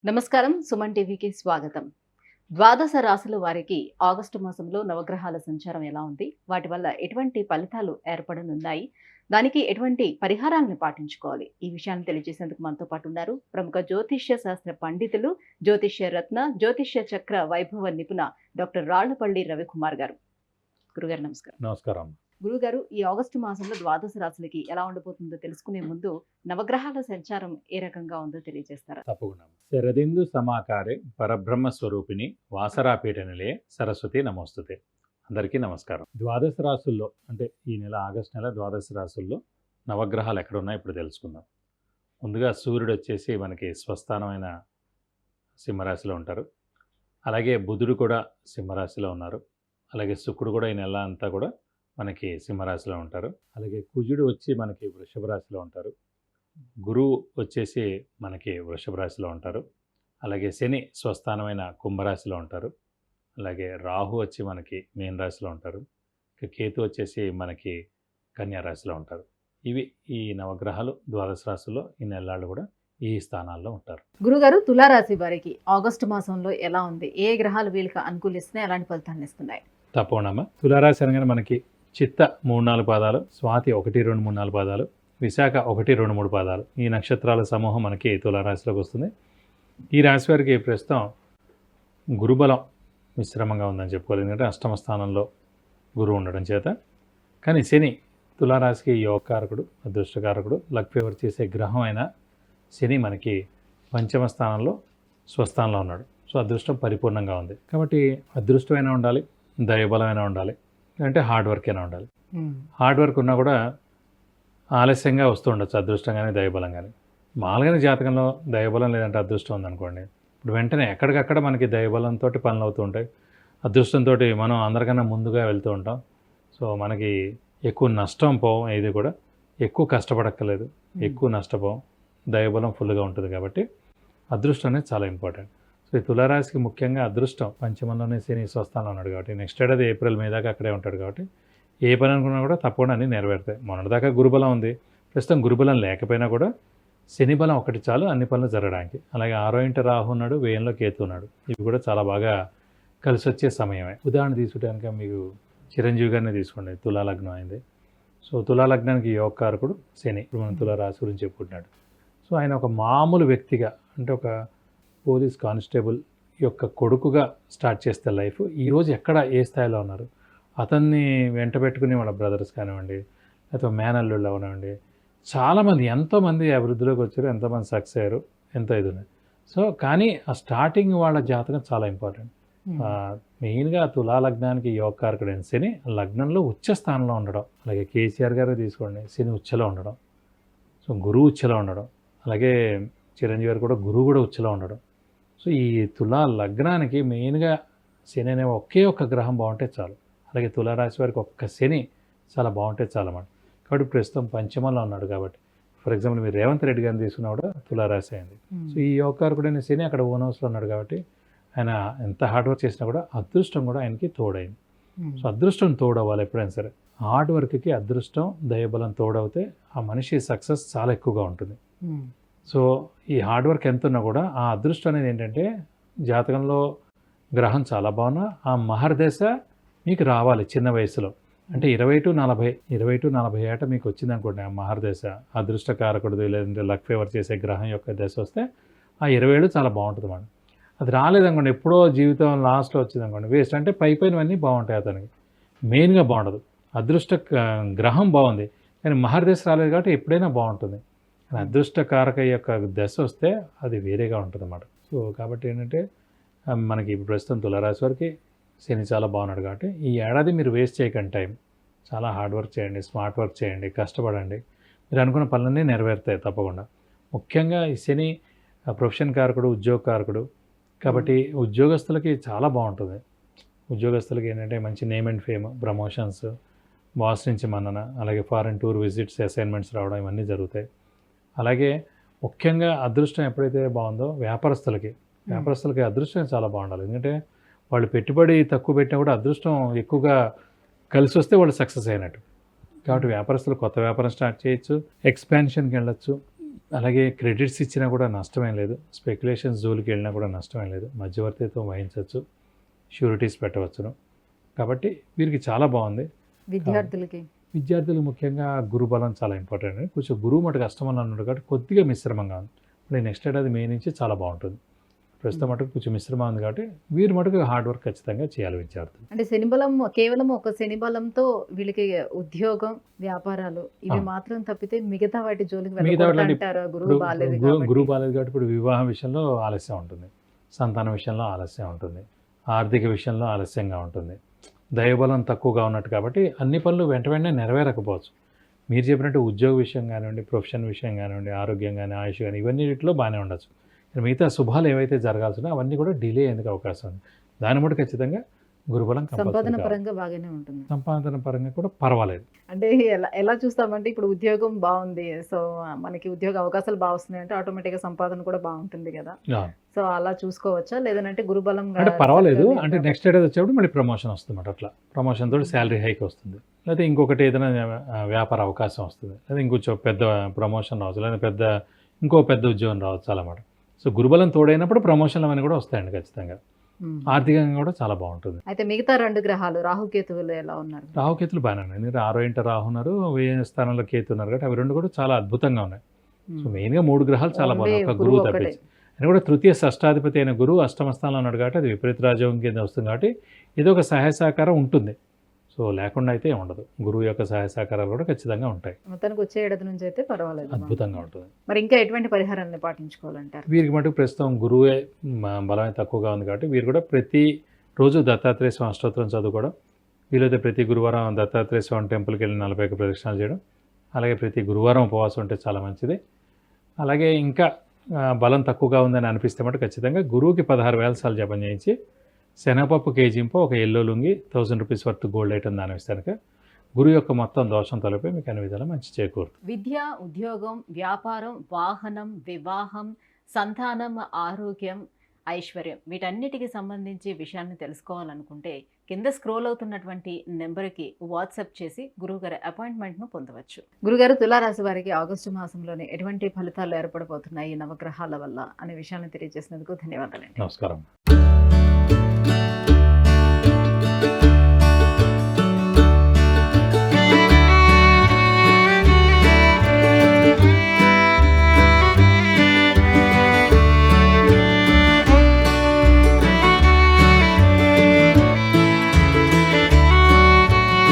నమస్కారం. సుమన్ టీవీకి స్వాగతం. ద్వాదశ రాశుల వారికి ఆగస్టు మాసంలో నవగ్రహాల సంచారం ఎలా ఉంది? వాటి వల్ల ఎటువంటి ఫలితాలు ఏర్పడనున్నాయి? దానికి ఎటువంటి పరిహారాలను పాటించుకోవాలి? ఈ విషయాన్ని తెలియజేసేందుకు మనతో పాటు ఉన్నారు ప్రముఖ జ్యోతిష్య శాస్త్ర పండితులు, జ్యోతిష్య రత్న, జ్యోతిష్య చక్ర వైభవ నిపుణ డాక్టర్ రాళ్లపల్లి రవికుమార్ గారు. గురుగారు నమస్కారం. నమస్కారం. గురుగారు, ఈ ఆగస్టు మాసంలో ద్వాదశ రాశులకి ఎలా ఉండబోతుందో తెలుసుకునే ముందు నవగ్రహాల సంచారం ఏ రకంగా ఉందో తెలియజేస్తారా? తప్పకుండా. శరదిందు సమాకారే పరబ్రహ్మ స్వరూపిణి వాసరాపీఠ నిలయ సరస్వతి నమోస్తుతే. అందరికీ నమస్కారం. ద్వాదశ రాశుల్లో అంటే ఈ నెల ఆగస్టు నెల ద్వాదశ రాశుల్లో నవగ్రహాలు ఎక్కడున్నాయో ఇప్పుడు తెలుసుకుందాం. ముందుగా సూర్యుడు వచ్చేసి మనకి స్వస్థానమైన సింహరాశిలో ఉంటారు. అలాగే బుధుడు కూడా సింహరాశిలో ఉన్నారు. అలాగే శుక్రుడు కూడా ఈ నెల అంతా కూడా మనకి సింహరాశిలో ఉంటారు. అలాగే కుజుడు వచ్చి మనకి వృషభ రాశిలో ఉంటారు. గురువు వచ్చేసి మనకి వృషభ రాశిలో ఉంటారు. అలాగే శని స్వస్థానమైన కుంభరాశిలో ఉంటారు. అలాగే రాహు వచ్చి మనకి మీన రాశిలో ఉంటారు. కేతు వచ్చేసి మనకి కన్యా రాశిలో ఉంటారు. ఇవి ఈ నవగ్రహాలు ద్వాదశ రాశుల్లో ఈ నెలలు కూడా ఈ స్థానాల్లో ఉంటారు. గురుగారు, తులారాశి వారికి ఆగస్టు మాసంలో ఎలా ఉంది? ఏ గ్రహాలు వీళ్ళకి అనుకూలిస్తున్నాయి? ఎలాంటి ఫలితాన్ని ఇస్తున్నాయి? తప్పకుండా. తులారాశి అనగానే మనకి చిత్త 3-4 పాదాలు, స్వాతి 1-2-3-4 పాదాలు, విశాఖ 1-2-3 పాదాలు, ఈ నక్షత్రాల సమూహం మనకి తులారాశిలోకి వస్తుంది. ఈ రాశి వారికి ప్రస్తుతం గురుబలం మిశ్రమంగా ఉందని చెప్పుకోవాలి. ఎందుకంటే అష్టమ స్థానంలో గురువు ఉండడం చేత. కానీ శని తులారాశికి యోగకారకుడు, అదృష్టకారకుడు, లక్ ఫేవర్ చేసే గ్రహం అయిన శని మనకి పంచమ స్థానంలో స్వస్థానంలో ఉన్నాడు. సో అదృష్టం పరిపూర్ణంగా ఉంది. కాబట్టి అదృష్టమైనా ఉండాలి, దైవబలమైనా ఉండాలి, అంటే హార్డ్ వర్క్ అయినా ఉండాలి. హార్డ్ వర్క్ ఉన్నా కూడా ఆలస్యంగా వస్తూ ఉండొచ్చు అదృష్టం కానీ దైవబలం కానీ. మామూలుగానే జాతకంలో దైవబలం లేదంటే అదృష్టం ఉందనుకోండి, ఇప్పుడు వెంటనే ఎక్కడికక్కడ మనకి దైవబలంతో పనులు అవుతూ ఉంటాయి. అదృష్టంతో మనం అందరికన్నా ముందుగా వెళ్తూ ఉంటాం. సో మనకి ఎక్కువ నష్టం పోవం, ఏది కూడా ఎక్కువ కష్టపడక్కర్లేదు, ఎక్కువ నష్టపోవం, దైవబలం ఫుల్గా ఉంటుంది. కాబట్టి అదృష్టం అనేది చాలా ఇంపార్టెంట్. సో ఈ తులారాశికి ముఖ్యంగా అదృష్టం పంచమంలోనే శని స్వస్థానంలో ఉన్నాడు కాబట్టి నెక్స్ట్ ఏడాది ఏప్రిల్ మే దాకా అక్కడే ఉంటాడు. కాబట్టి ఏ పని అనుకున్నా కూడా తప్పకుండా అన్నీ నెరవేరుతాయి. మొన్నటిదాకా గురుబలం ఉంది, ప్రస్తుతం గురుబలం లేకపోయినా కూడా శని బలం ఒకటి చాలు అన్ని పనులు జరగడానికి. అలాగే 6వ ఇంటి రాహు ఉన్నాడు, వ్యయంలో కేతు ఉన్నాడు. ఇవి కూడా చాలా బాగా కలిసి వచ్చే సమయమే. ఉదాహరణ తీసుకుంటానికి మీకు చిరంజీవి గారిని తీసుకోండి, తులాలగ్నం అయింది. సో తులాలగ్నానికి యోగకారకుడు శని. ఇప్పుడు మనం తులారాశి గురించి చెప్పుకుంటున్నాడు. సో ఆయన ఒక మామూలు వ్యక్తిగా, అంటే ఒక పోలీస్ కానిస్టేబుల్ యొక్క కొడుకుగా స్టార్ట్ చేస్తే లైఫ్ ఈరోజు ఎక్కడ ఏ స్థాయిలో ఉన్నారు, అతన్ని వెంట పెట్టుకుని వాళ్ళ బ్రదర్స్ కానివ్వండి, లేకపోతే మేనల్లుళ్ళు అవనివ్వండి, చాలామంది ఎంతోమంది అభివృద్ధిలోకి వచ్చారు, ఎంతోమంది సక్సెస్ అయ్యారు, ఎంతో ఇది ఉన్నాయి. సో కానీ ఆ స్టార్టింగ్ వాళ్ళ జాతకం చాలా ఇంపార్టెంట్. మెయిన్గా తులాలగ్నానికి యోగకారకుడైన శని లగ్నంలో ఉచ్చ స్థానంలో ఉండడం. అలాగే కేసీఆర్ గారు తీసుకోండి, శని ఉచ్చలో ఉండడం. సో గురువు ఉచ్చలో ఉండడం. అలాగే చిరంజీవి గారు కూడా గురువు కూడా ఉచ్చలో ఉండడం. సో ఈ తులా లగ్నానికి మెయిన్గా శని అనే ఒకే ఒక్క గ్రహం బాగుంటే చాలు. అలాగే తులారాశి వారికి ఒక్క శని చాలా బాగుంటే చాలు అన్నమాట. కాబట్టి ప్రస్తుతం పంచమంలో ఉన్నాడు. కాబట్టి ఫర్ ఎగ్జాంపుల్ మీరు రేవంత్ రెడ్డి గారిని తీసుకున్నా కూడా తులారాశి అయింది. సో ఈ యోగకారకుడైన శని అక్కడ ఓన్ హౌస్లో ఉన్నాడు. కాబట్టి ఆయన ఎంత హార్డ్ వర్క్ చేసినా కూడా అదృష్టం కూడా ఆయనకి తోడైంది. సో అదృష్టం తోడవ్వాలి ఎప్పుడైనా సరే. హార్డ్ వర్క్కి అదృష్టం దైవబలం తోడవుతే ఆ మనిషి సక్సెస్ చాలా ఎక్కువగా ఉంటుంది. సో ఈ హార్డ్ వర్క్ ఎంత ఉన్నా కూడా ఆ అదృష్టం అనేది ఏంటంటే జాతకంలో గ్రహం చాలా బాగున్నా ఆ మహర్దశ మీకు రావాలి చిన్న వయసులో. అంటే 20-40 ఏట మీకు వచ్చిందనుకోండి ఆ మహర్దశ, అదృష్టకారకుడు లేదంటే లక్ ఫేవర్ చేసే గ్రహం యొక్క దశ వస్తే ఆ 20 ఏళ్ళు చాలా బాగుంటుంది మనం. అది రాలేదనుకోండి, ఎప్పుడో జీవితం లాస్ట్లో వచ్చిందనుకోండి వేస్ట్. అంటే పైనవన్నీ బాగుంటాయి, అతనికి మెయిన్గా బాగుండదు. అదృష్ట గ్రహం బాగుంది కానీ మహర్దశ రాలేదు కాబట్టి ఎప్పుడైనా బాగుంటుంది. అదృష్టకారక యొక్క దశ వస్తే అది వేరేగా ఉంటుంది అన్నమాట. సో కాబట్టి ఏంటంటే మనకి ఇప్పుడు ప్రస్తుతం తులారాశి వారికి శని చాలా బాగున్నాడు. కాబట్టి ఈ ఏడాది మీరు వేస్ట్ చేయకండి టైం. చాలా హార్డ్ వర్క్ చేయండి, స్మార్ట్ వర్క్ చేయండి, కష్టపడండి. మీరు అనుకున్న పనులన్నీ నెరవేరుతాయి తప్పకుండా. ముఖ్యంగా ఈ శని ప్రొఫెషన్ కారకుడు, ఉద్యోగ కారకుడు. కాబట్టి ఉద్యోగస్తులకి చాలా బాగుంటుంది. ఉద్యోగస్తులకి ఏంటంటే మంచి name and fame, promotions, boss నుంచి మన్నన, అలాగే ఫారెన్ టూర్ విజిట్స్, అసైన్మెంట్స్ రావడం ఇవన్నీ జరుగుతాయి. అలాగే ముఖ్యంగా అదృష్టం ఎప్పుడైతే బాగుందో వ్యాపారస్తులకి అదృష్టం చాలా బాగుండాలి. ఎందుకంటే వాళ్ళు పెట్టుబడి తక్కువ పెట్టినా కూడా అదృష్టం ఎక్కువగా కలిసి వస్తే వాళ్ళు సక్సెస్ అయినట్టు. కాబట్టి వ్యాపారస్తులు కొత్త వ్యాపారం స్టార్ట్ చేయొచ్చు, ఎక్స్పాన్షన్కి వెళ్ళొచ్చు. అలాగే క్రెడిట్స్ ఇచ్చినా కూడా నష్టమేం లేదు, స్పెక్యులేషన్స్ జోలికి వెళ్ళినా కూడా నష్టమేం లేదు, మధ్యవర్తిత్వం వహించవచ్చు, షూరిటీస్ పెట్టవచ్చును. కాబట్టి వీరికి చాలా బాగుంది. విద్యార్థులు ముఖ్యంగా గురుబలం చాలా ఇంపార్టెంట్. కొంచెం గురువు మటుకు కష్టమని అన్నాడు కాబట్టి కొద్దిగా మిశ్రమంగా ఉంది. ఇప్పుడు నెక్స్ట్ ఏడాది మే నుంచి చాలా బాగుంటుంది. ప్రస్తుతం మటుకు కొంచెం మిశ్రమం ఉంది కాబట్టి వీరి మటుకు హార్డ్ వర్క్ ఖచ్చితంగా చేయాలి విద్యార్థులు. అంటే శనిబలం కేవలం ఒక శనిబలంతో వీళ్ళకి ఉద్యోగం, వ్యాపారాలు ఇవి మాత్రం తప్పితే మిగతా వాటి జోలికి వెళ్ళకూడదంటారా? గురువు బాలేదు కాబట్టి ఇప్పుడు వివాహం విషయంలో ఆలస్యం ఉంటుంది, సంతాన విషయంలో ఆలస్యం ఉంటుంది, ఆర్థిక విషయంలో ఆలస్యంగా ఉంటుంది, దైవబలం తక్కువగా ఉన్నట్టు కాబట్టి అన్ని పనులు వెంట వెంటనే నెరవేరకపోవచ్చు. మీరు చెప్పినట్టు ఉద్యోగ విషయం కానివ్వండి, ప్రొఫెషన్ విషయం కానివ్వండి, ఆరోగ్యం కానీ, ఆయుష్ కానీ, ఇవన్నిటిలో బాగానే ఉండొచ్చు. మిగతా శుభాలు ఏవైతే జరగాల్సిన అవన్నీ కూడా డిలే అయ్యేందుకు అవకాశం ఉంది. దాని మటు ఖచ్చితంగా గురుబలం సంపాదన పరంగా బాగానే ఉంటుంది. సంపాదన పరంగా కూడా పర్వాలేదు. అంటే ఎలా చూస్తామంటే ఇప్పుడు ఉద్యోగం బాగుంది, సో మనకి ఉద్యోగ అవకాశాలు బాగా వస్తున్నాయి అంటే ఆటోమేటిక్గా సంపాదన కూడా బాగుంటుంది కదా. సో అలా చూసుకోవచ్చా, లేదంటే గురుబలం అంటే పర్వాలేదు. అంటే నెక్స్ట్ ఏడాది వచ్చేప్పుడు మళ్ళీ ప్రమోషన్ వస్తుంది అట్లా ప్రమోషన్ తోటి శాలరీ హైక్ వస్తుంది, లేదా ఇంకొకటి ఏదైనా వ్యాపార అవకాశం వస్తుంది, లేదా ఇంకొంచెం పెద్ద ప్రమోషన్ రావచ్చు, లేదా ఇంకో పెద్ద ఉద్యోగం రావచ్చు అన్నమాట. సో గురుబలం తోడైనప్పుడు ప్రమోషన్లు అవన్నీ కూడా వస్తాయండి ఖచ్చితంగా. ఆర్థికంగా కూడా చాలా బాగుంటుంది. అయితే మిగతా 2 గ్రహాలు రాహుకేతువులు ఎలా ఉన్నారు? రాహుకేతులు బాగానే ఉన్నాయి. 6వ ఇంట రాహు ఉన్నారు, 10వ స్థానంలో కేతు ఉన్నారు కాబట్టి అవి 2 కూడా చాలా అద్భుతంగా ఉన్నాయి. సో మెయిన్గా 3 గ్రహాలు చాలా బాగున్నాయి, ఒక గురువు తప్పించి. అని కూడా తృతీయ షష్టాధిపతి అయిన గురువు అష్టమ స్థానంలో ఉన్నాడు కాబట్టి అది విపరీత రాజయోగం కింద వస్తుంది కాబట్టి ఏదో ఒక సహాయ సహకారం ఉంటుంది. సో లేకుండా అయితే ఉండదు. గురువు యొక్క సహాయ సహకారాలు కూడా ఖచ్చితంగా ఉంటాయి. మొత్తానికి వచ్చే ఏడాది నుంచి అయితే పర్వాలేదు, అద్భుతంగా ఉంటుంది. మరి ఇంకా ఎటువంటి పరిహారాన్ని పాటించుకోవాలంటారు? వీరికి మటుకు ప్రస్తుతం గురువే బలమే తక్కువగా ఉంది కాబట్టి వీరు కూడా ప్రతి రోజు దత్తాత్రేయ స్వామి అష్టోత్తరం చదువుకోవడం, వీలైతే ప్రతి గురువారం దత్తాత్రేయ స్వామి టెంపుల్కి వెళ్ళి 41 ప్రదక్షిణాలు చేయడం, అలాగే ప్రతి గురువారం ఉపవాసం ఉంటే చాలా మంచిది. అలాగే ఇంకా బలం తక్కువగా ఉందని అనిపిస్తే మటు ఖచ్చితంగా గురువుకి 16,000 సార్లు జపం చేయించి శనగపప్పు కేజీంపో ఒక yellow lungi 1000 rupees worth gold item దాని ఇస్తానుక గురువు యొక్క మొత్తం దోషం తొలపై మీకు అన్ని విధాలు మంచి చేకూరుతుంది. విద్య, ఉద్యోగం, వ్యాపారం, వాహనం, వివాహం, సంతానం, ఆరోగ్యం, ఐశ్వర్యం వీటన్నిటికి సంబంధించి విషయాన్ని తెలుసుకోవాలనుకుంటే కింద స్క్రోల్ అవుతున్నటువంటి నెంబర్కి వాట్సాప్ చేసి గురువుగారి అపాయింట్మెంట్ను పొందవచ్చు. గురుగారు, తులారాశి వారికి ఆగస్టు మాసంలోనే ఎటువంటి ఫలితాలు ఏర్పడబోతున్నాయి నవగ్రహాల వల్ల అనే విషయాన్ని తెలియజేసినందుకు ధన్యవాదాలండి. నమస్కారం.